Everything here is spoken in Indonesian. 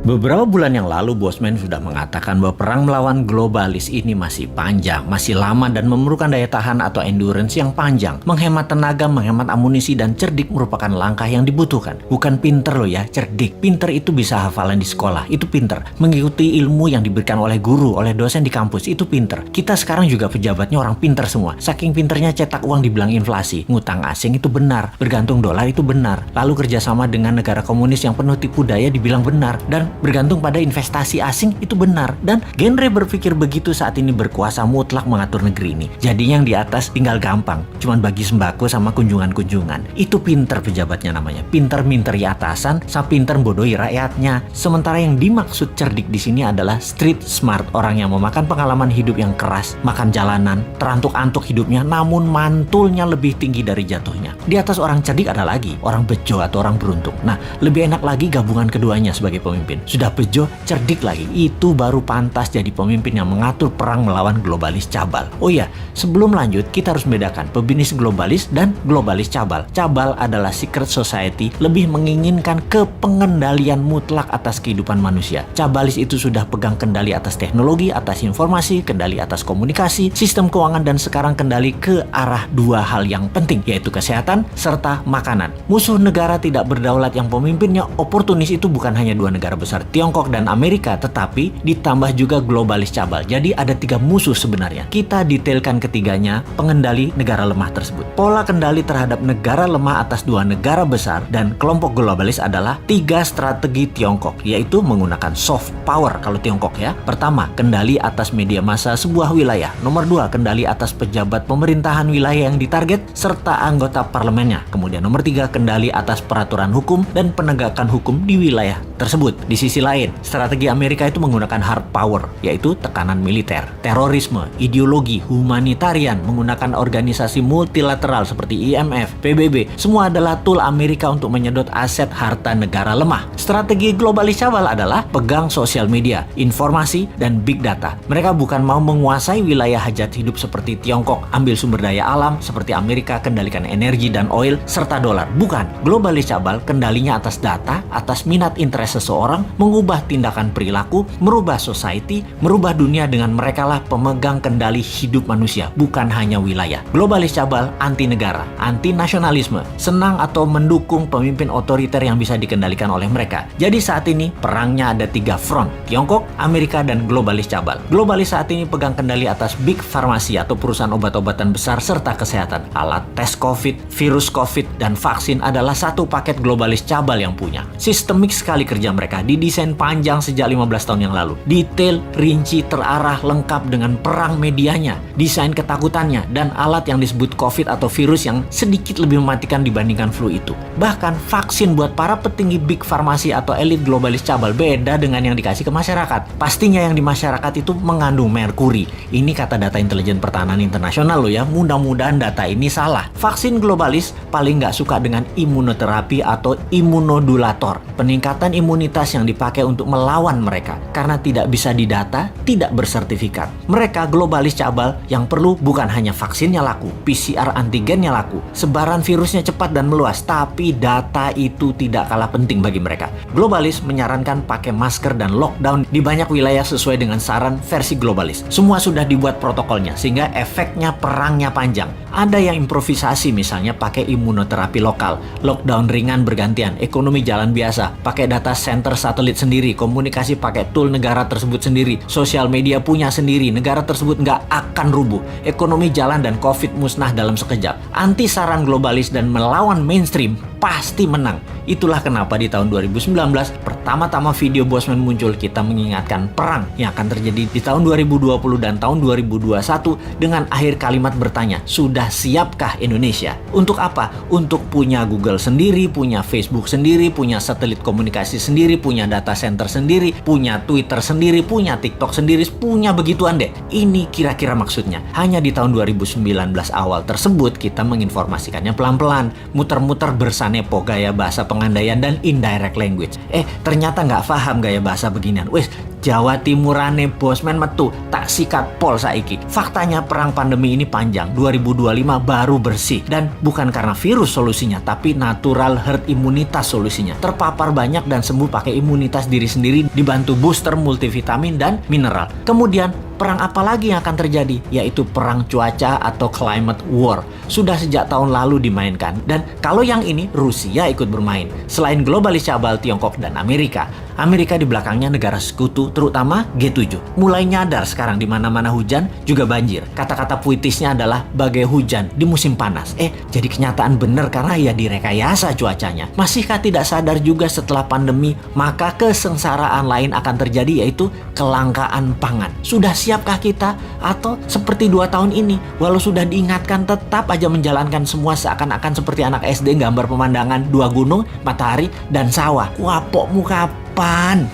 Beberapa bulan yang lalu, Bosman sudah mengatakan bahwa perang melawan globalis ini masih panjang, masih lama dan memerlukan daya tahan atau endurance yang panjang. Menghemat tenaga, menghemat amunisi, dan cerdik merupakan langkah yang dibutuhkan. Bukan pinter loh ya, cerdik. Pinter itu bisa hafalan di sekolah, itu pinter. Mengikuti ilmu yang diberikan oleh guru, oleh dosen di kampus, itu pinter. Kita sekarang juga pejabatnya orang pinter semua. Saking pinternya cetak uang dibilang inflasi. Ngutang asing itu benar, bergantung dolar itu benar. Lalu kerjasama dengan negara komunis yang penuh tipu daya dibilang benar. Dan bergantung pada investasi asing itu benar. Dan genre berpikir begitu saat ini berkuasa mutlak mengatur negeri ini. Jadi yang di atas tinggal gampang, cuman bagi sembako sama kunjungan-kunjungan. Itu pinter pejabatnya namanya. Pinter minteri atasan, sama pinter bodohi rakyatnya. Sementara yang dimaksud cerdik di sini adalah street smart, orang yang memakan pengalaman hidup yang keras, makan jalanan, terantuk-antuk hidupnya, namun mantulnya lebih tinggi dari jatuhnya. Di atas orang cerdik ada lagi orang bejo atau orang beruntung. Nah, lebih enak lagi gabungan keduanya sebagai pemimpin. Sudah bejo, cerdik lagi, itu baru pantas jadi pemimpin yang mengatur perang melawan globalis cabal. Oh iya, sebelum lanjut kita harus membedakan pebisnis globalis dan globalis cabal. Cabal adalah secret society, lebih menginginkan kepengendalian mutlak atas kehidupan manusia. Cabalis itu sudah pegang kendali atas teknologi, atas informasi, kendali atas komunikasi, sistem keuangan, dan sekarang kendali ke arah dua hal yang penting, yaitu kesehatan serta makanan. Musuh negara tidak berdaulat yang pemimpinnya oportunis itu bukan hanya dua negara besar, Tiongkok dan Amerika, tetapi ditambah juga globalis cabal. Jadi ada tiga musuh sebenarnya. Kita detailkan ketiganya, pengendali negara lemah tersebut. Pola kendali terhadap negara lemah atas dua negara besar dan kelompok globalis adalah tiga strategi Tiongkok, yaitu menggunakan soft power kalau Tiongkok ya. Pertama, kendali atas media massa sebuah wilayah. Nomor dua, kendali atas pejabat pemerintahan wilayah yang ditarget serta anggota parlemennya. Kemudian nomor tiga, kendali atas peraturan hukum dan penegakan hukum di wilayah tersebut. Di sisi lain, strategi Amerika itu menggunakan hard power, yaitu tekanan militer, terorisme, ideologi, humanitarian, menggunakan organisasi multilateral seperti IMF, PBB. Semua adalah tool Amerika untuk menyedot aset harta negara lemah. Strategi globalis cabal adalah pegang sosial media, informasi, dan big data. Mereka bukan mau menguasai wilayah hajat hidup seperti Tiongkok, ambil sumber daya alam seperti Amerika, kendalikan energi dan oil, serta dolar. Bukan. Globalis cabal kendalinya atas data, atas minat interest seseorang, mengubah tindakan perilaku, merubah society, merubah dunia dengan merekalah pemegang kendali hidup manusia, bukan hanya wilayah. Globalis cabal anti negara, anti nasionalisme, senang atau mendukung pemimpin otoriter yang bisa dikendalikan oleh mereka. Jadi saat ini perangnya ada tiga front, Tiongkok, Amerika, dan globalis cabal. Globalis saat ini pegang kendali atas big farmasi atau perusahaan obat-obatan besar serta kesehatan. Alat tes COVID, virus COVID, dan vaksin adalah satu paket globalis cabal yang punya. Sistemik sekali kerja mereka, didesain panjang sejak 15 tahun yang lalu. Detail, rinci, terarah, lengkap dengan perang medianya, desain ketakutannya, dan alat yang disebut COVID atau virus yang sedikit lebih mematikan dibandingkan flu itu. Bahkan vaksin buat para petinggi big farmasi atau elit globalis cabal beda dengan yang dikasih ke masyarakat. Pastinya yang di masyarakat itu mengandung merkuri. Ini kata Data Intelijen Pertahanan Internasional loh ya, mudah-mudahan data ini salah. Vaksin globalis paling nggak suka dengan imunoterapi atau imunodulator, peningkatan imunitas yang dipakai untuk melawan mereka. Karena tidak bisa didata, tidak bersertifikat. Mereka globalis cabal yang perlu bukan hanya vaksinnya laku, PCR antigennya laku, sebaran virusnya cepat dan meluas, tapi data itu tidak kalah penting bagi mereka. Globalis menyarankan pakai masker dan lockdown di banyak wilayah sesuai dengan saran versi globalis. Semua sudah dibuat protokolnya sehingga efeknya perangnya panjang. Ada yang improvisasi, misalnya pakai imunoterapi lokal, lockdown ringan bergantian, ekonomi jalan biasa, pakai data center satelit sendiri, komunikasi pakai tool negara tersebut sendiri, sosial media punya sendiri, negara tersebut nggak akan rubuh, ekonomi jalan dan COVID musnah dalam sekejap. Anti saran globalis dan melawan mainstream pasti menang. Itulah kenapa di tahun 2019 pertama-tama video Bosman muncul, kita mengingatkan perang yang akan terjadi di tahun 2020 dan tahun 2021 dengan akhir kalimat bertanya, sudah siapkah Indonesia? Untuk apa? Untuk punya Google sendiri, punya Facebook sendiri, punya satelit komunikasi sendiri, punya data center sendiri, punya Twitter sendiri, punya TikTok sendiri, punya begituan deh. Ini kira-kira maksudnya. Hanya di tahun 2019 awal tersebut kita menginformasikannya pelan-pelan, muter-muter bersanepo gaya bahasa pengandaian dan indirect language. Ternyata nggak paham gaya bahasa beginian. Jawa Timurane bosman metu tak sikat pol saiki. Faktanya perang pandemi ini panjang, 2025 baru bersih. Dan bukan karena virus solusinya, tapi natural herd imunitas solusinya. Terpapar banyak dan sembuh pakai imunitas diri sendiri dibantu booster multivitamin dan mineral. Kemudian perang apa lagi yang akan terjadi? Yaitu perang cuaca atau climate war. Sudah sejak tahun lalu dimainkan. Dan kalau yang ini Rusia ikut bermain. Selain globalis cabal Tiongkok dan Amerika di belakangnya negara sekutu, terutama G7. Mulai nyadar sekarang di mana-mana hujan juga banjir. Kata-kata puitisnya adalah bagai hujan di musim panas. Jadi kenyataan benar karena ya direkayasa cuacanya. Masihkah tidak sadar juga setelah pandemi, maka kesengsaraan lain akan terjadi, yaitu kelangkaan pangan. Sudah siapkah kita? Atau seperti 2 tahun ini, walau sudah diingatkan tetap aja menjalankan semua seakan-akan seperti anak SD gambar pemandangan 2 gunung, matahari, dan sawah. Wapokmu kapan?